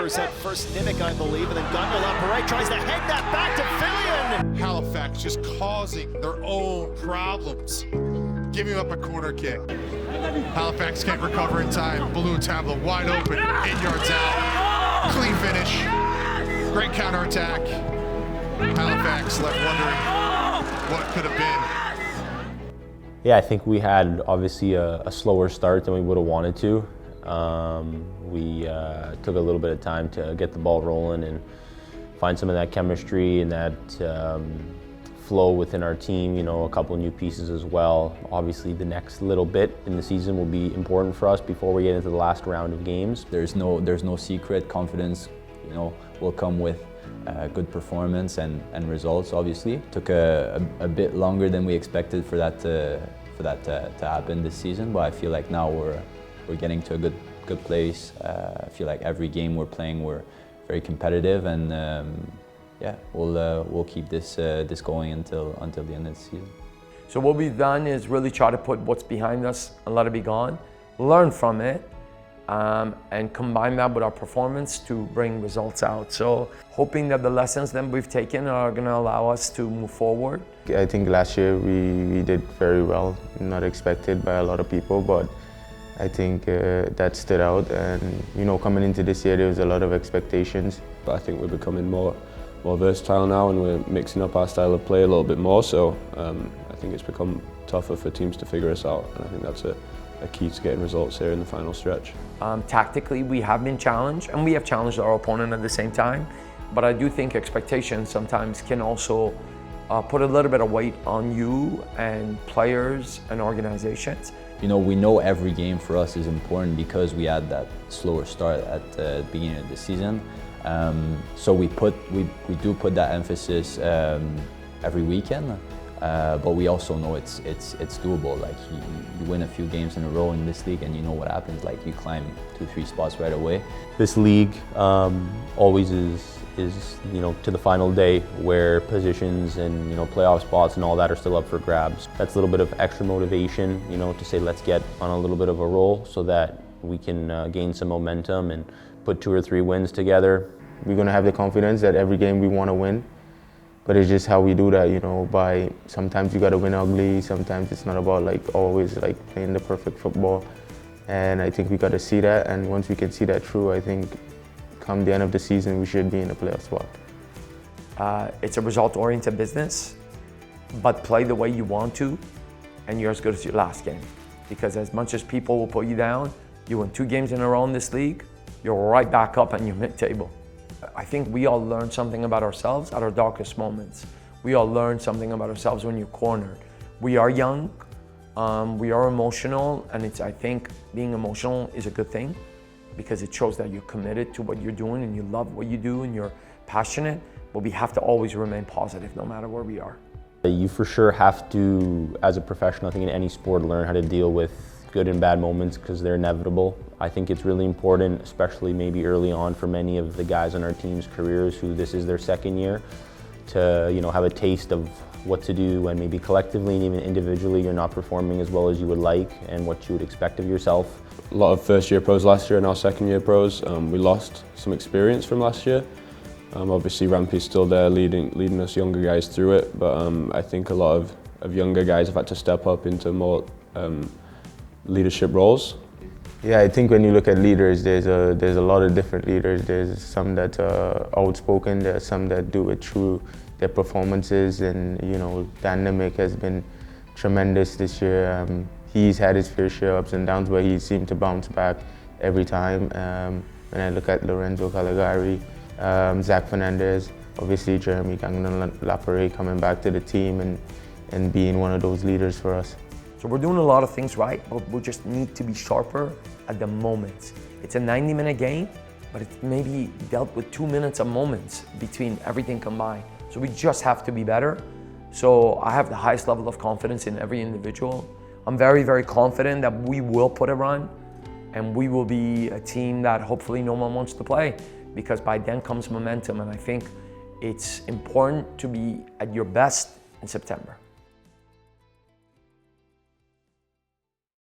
Myers had first Nimick, I believe, and then Gundel up right, tries to head that back to Fillion. Halifax just causing their own problems, giving up a corner kick. Halifax can't recover in time. Balloon tableau wide open, 8 yards out. Clean finish. Great counterattack. Halifax left wondering what could have been. Yeah, I think we had obviously a slower start than we would have wanted to. We took a little bit of time to get the ball rolling and find some of that chemistry and that flow within our team, you know, a couple of new pieces as well. Obviously the next little bit in the season will be important for us before we get into the last round of games. There's no secret. Confidence, you know, will come with good performance and results. Obviously, took a bit longer than we expected for that to happen this season, but I feel like now we're getting to a good place. I feel like every game we're playing, we're very competitive, and yeah, we'll keep this going until the end of the season. So what we've done is really try to put what's behind us and let it be gone, learn from it, and combine that with our performance to bring results out. So hoping that the lessons that we've taken are going to allow us to move forward. I think last year we did very well, not expected by a lot of people, but I think that stood out. And you know, coming into this year, there was a lot of expectations. But I think we're becoming more versatile now, and we're mixing up our style of play a little bit more. So I think it's become tougher for teams to figure us out, and I think that's a key to getting results here in the final stretch. Tactically, we have been challenged, and we have challenged our opponent at the same time. But I do think expectations sometimes can also put a little bit of weight on you and players and organizations. You know, we know every game for us is important because we had that slower start at the beginning of the season. So we do put that emphasis every weekend, but we also know it's doable. Like you win a few games in a row in this league, and you know what happens. Like you climb 2-3 spots right away. This league always is you know, to the final day where positions and, you know, playoff spots and all that are still up for grabs. That's a little bit of extra motivation, you know, to say let's get on a little bit of a roll so that we can gain some momentum and put 2 or 3 wins together. We're going to have the confidence that every game we want to win, but it's just how we do that, you know, by sometimes you got to win ugly, sometimes it's not about like always like playing the perfect football. And I think we got to see that, and once we can see that through, I think come the end of the season we should be in a playoff spot. It's a result-oriented business, but play the way you want to, and you're as good as your last game. Because as much as people will put you down, you win 2 games in a row in this league, you're right back up on your mid-table. I think we all learn something about ourselves at our darkest moments. We all learn something about ourselves when you're cornered. We are young, we are emotional, and I think being emotional is a good thing because it shows that you're committed to what you're doing and you love what you do and you're passionate, but we have to always remain positive no matter where we are. You for sure have to, as a professional, I think in any sport, learn how to deal with good and bad moments because they're inevitable. I think it's really important, especially maybe early on for many of the guys on our team's careers who this is their second year, to, you know, have a taste of what to do when maybe collectively and even individually you're not performing as well as you would like and what you would expect of yourself. A lot of first-year pros last year and our second-year pros. We lost some experience from last year. Obviously Rampy's still there leading us younger guys through it, but I think a lot of younger guys have had to step up into more leadership roles. Yeah, I think when you look at leaders, there's a lot of different leaders. There's some that are outspoken, there's some that do it through their performances, and you know, Dan Nimick has been tremendous this year. He's had his fair share of ups and downs, but he seemed to bounce back every time. When I look at Lorenzo Caligari, Zach Fernandez, obviously Jeremy Gagnon-Lapare coming back to the team and being one of those leaders for us. So we're doing a lot of things right, but we just need to be sharper at the moments. It's a 90-minute game, but it's maybe dealt with 2 minutes of moments between everything combined. So we just have to be better. So I have the highest level of confidence in every individual. I'm very, very confident that we will put a run and we will be a team that hopefully no one wants to play, because by then comes momentum, and I think it's important to be at your best in September.